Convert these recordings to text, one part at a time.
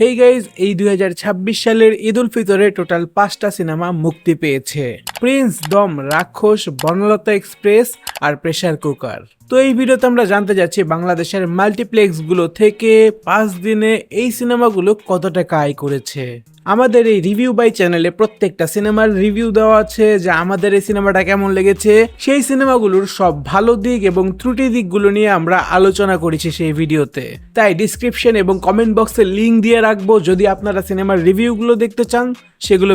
Hey guys, এই 2026 সালের Eid ul ফিতরে total 5টা সিনেমা মুক্তি পেয়েছে। প্রিন্স, দম, রাক্ষস, বনলতা এক্সপ্রেস আর প্রেসার কুকার। তো এই ভিডিওতে আমরা জানতে যাচ্ছি বাংলাদেশের মাল্টিপ্লেক্স গুলো থেকে 5 দিনে এই সিনেমাগুলো কত টাকা আয় করেছে। আমাদের এই রিভিউ বাই চ্যানেলে প্রত্যেকটা সিনেমার রিভিউ দেওয়া আছে, যে আমাদের এই সিনেমাটা কেমন লেগেছে, সেই সিনেমাগুলোর সব ভালো দিক এবং ত্রুটি দিকগুলো নিয়ে আমরা আলোচনা করেছি সেই ভিডিওতে। তাই ডিসক্রিপশন এবং কমেন্ট বক্সে লিঙ্ক দিয়ে রাখবো, যদি আপনারা সিনেমার রিভিউগুলো দেখতে চান সেগুলো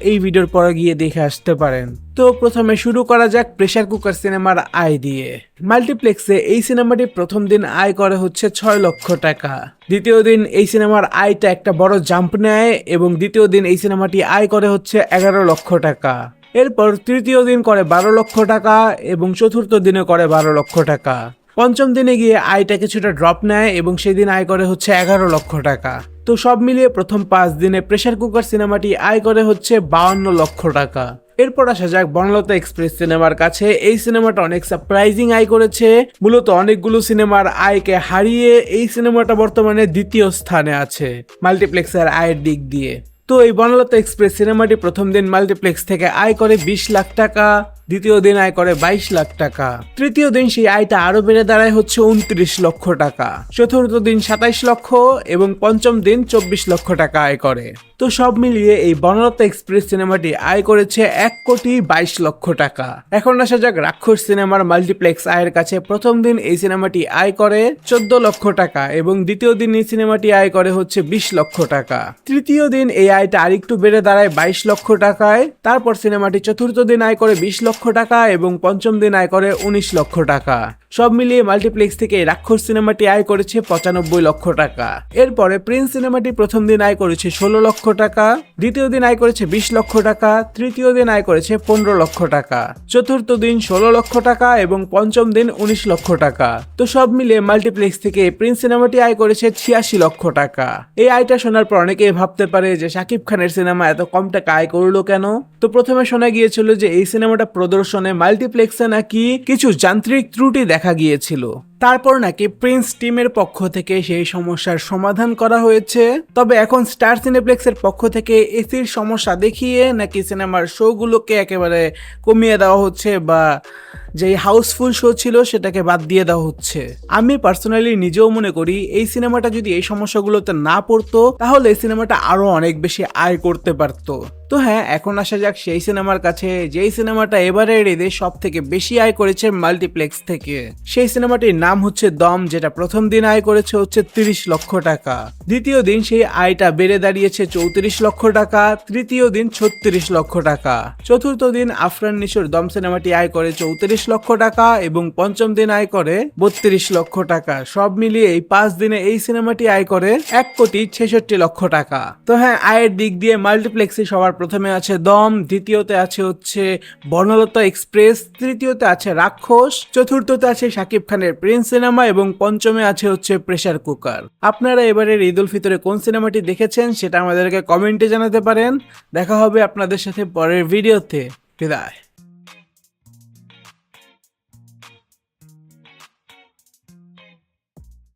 এই ভিডিওর পরে গিয়ে দেখে আসতে পারেন। তো প্রথমে শুরু করা যাক প্রেসার কুকার সিনেমার আয় দিয়ে। মাল্টিপ্লেক্সে এই সিনেমাটি প্রথম দিন আয় করে হচ্ছে 6 লক্ষ টাকা। দ্বিতীয় দিন এই সিনেমার আয়টা একটা বড় জাম্প নেয় এবং দ্বিতীয় দিন এই সিনেমাটি আয় করে হচ্ছে 11 লক্ষ টাকা। এরপর তৃতীয় দিন করে 12 লক্ষ টাকা এবং চতুর্থ দিনে করে 12 লক্ষ টাকা। পঞ্চম দিনে গিয়ে আয়টা কিছুটা ড্রপ নেয় এবং সেদিন আয় করে হচ্ছে 11 লক্ষ টাকা। তো সব মিলিয়ে প্রথম 5 দিনে প্রেসার কুকার সিনেমাটি আয় করে হচ্ছে 52 লক্ষ টাকা। এরপর আসা যাক বনলতা এক্সপ্রেস সিনেমার কাছে। এই সিনেমাটা অনেক সারপ্রাইজিং আয় করেছে। মূলত অনেকগুলো সিনেমার আয়কে হারিয়ে এই সিনেমাটা বর্তমানে দ্বিতীয় স্থানে আছে মাল্টিপ্লেক্সের আয়ের দিক দিয়ে। তো এই বনলতা এক্সপ্রেস সিনেমাটি প্রথম দিন মাল্টিপ্লেক্স থেকে আয় করে 20 লাখ টাকা, দ্বিতীয় দিন আয় করে 22 লাখ টাকা, তৃতীয় দিন সেই আয়টা আরো বেড়ে দাঁড়ায় হচ্ছে 29 লক্ষ টাকা, চতুর্থ দিন 27 লক্ষ এবং পঞ্চম দিন 24 লক্ষ টাকা আয় করে। তো সব মিলিয়ে এই বনলতা এক্সপ্রেস সিনেমাটি আয় করেছে 1,22 লক্ষ টাকা। এখন আসা যাক রাক্ষস সিনেমার মাল্টিপ্লেক্স আয়ের কাছে। প্রথম দিন এই সিনেমাটি আয় করে 14 লক্ষ টাকা এবং দ্বিতীয় দিন এই সিনেমাটি আয় করে হচ্ছে 20 লক্ষ টাকা, তৃতীয় দিন এই আয়টা আরেকটু বেড়ে দাঁড়ায় 22 লক্ষ টাকায়। তারপর সিনেমাটি চতুর্থ দিন আয় করে 20 লক্ষ টাকা এবং পঞ্চম দিন আয় করে 19 লক্ষ টাকা। সব মিলিয়ে মাল্টিপ্লেক্স থেকে রাক্ষস সিনেমাটি আয় করেছে 95 লক্ষ টাকা। এরপরে প্রিন্স সিনেমাটি প্রথম দিন আয় করেছে 16 লক্ষ টাকা, দ্বিতীয় দিন আয় করেছে 20 লক্ষ টাকা, তৃতীয় দিন আয় করেছে 15 লক্ষ টাকা, চতুর্থ দিন 16 লক্ষ টাকা এবং পঞ্চম দিন 19 লক্ষ টাকা। তো সব মিলিয়ে মাল্টিপ্লেক্স থেকে প্রিন্স সিনেমাটি আয় করেছে 86 লক্ষ টাকা। এই আয়টা শোনার পর অনেকেই ভাবতে পারে যে শাকিব খানের সিনেমা এত কম টাকা আয় করলো কেন। তো প্রথমে শোনা গিয়েছিল যে এই সিনেমাটা প্রদর্শনে মাল্টিপ্লেক্সে নাকি কিছু যান্ত্রিক ত্রুটি দেখা গিয়েছিল, তারপর নাকি প্রিন্স টিমের পক্ষ থেকে সেই সমস্যার সমাধান করা হয়েছে। তবে এখন স্টার সিনেপ্লেক্সের পক্ষ থেকে এসির সমস্যা দেখিয়ে নাকি সিনেমার শোগুলোকে একেবারে কমিয়ে দেওয়া হচ্ছে, বা যে হাউসফুল শো ছিল সেটাকে বাদ দিয়ে দেওয়া হচ্ছে। আমি পার্সোনালি নিজেও মনে করি এই সিনেমাটা যদি এই সমস্যাগুলোতে না পড়তো তাহলে এই সিনেমাটা আরো অনেক বেশি আয় করতে পারতো। তো হ্যাঁ, এখন আসা যাক সেই সিনেমার কাছে যেই সিনেমাটা এবারের ঈদে সব থেকে বেশি আয় করেছে মাল্টিপ্লেক্স থেকে। সেই সিনেমাটির নাম হচ্ছে দম, যেটা প্রথম দিন আয় করেছে হচ্ছে 30 লক্ষ টাকা, দ্বিতীয় দিন সেই আয়টা বেড়ে দাঁড়িয়েছে 34 লক্ষ টাকা, তৃতীয় দিন 36 লক্ষ টাকা, চতুর্থ দিন আফরান নিশোর দম সিনেমাটি আয় করে 34 লক্ষ টাকা এবং পঞ্চম দিন আয় করে 32 লক্ষ টাকা। সব মিলিয়ে এই 5 দিনে এই সিনেমাটি আয় করে 1,66 লক্ষ টাকা। তো হ্যাঁ, আয়ের দিক দিয়ে মাল্টিপ্লেক্সে সবার প্রথমে আছে দম, দ্বিতীয়তে আছে হচ্ছে বনলতা এক্সপ্রেস, তৃতীয়তে আছে রাক্ষস, চতুর্থতে আছে শাকিব খানের প্রিন্স সিনেমা এবং পঞ্চমে আছে হচ্ছে প্রেসার কুকার। আপনারা এবারের ঈদ উল ফিতরে কোন সিনেমাটি দেখেছেন সেটা আমাদেরকে কমেন্টে জানাতে পারেন। দেখা হবে আপনাদের সাথে পরের ভিডিওতে। বিদায়।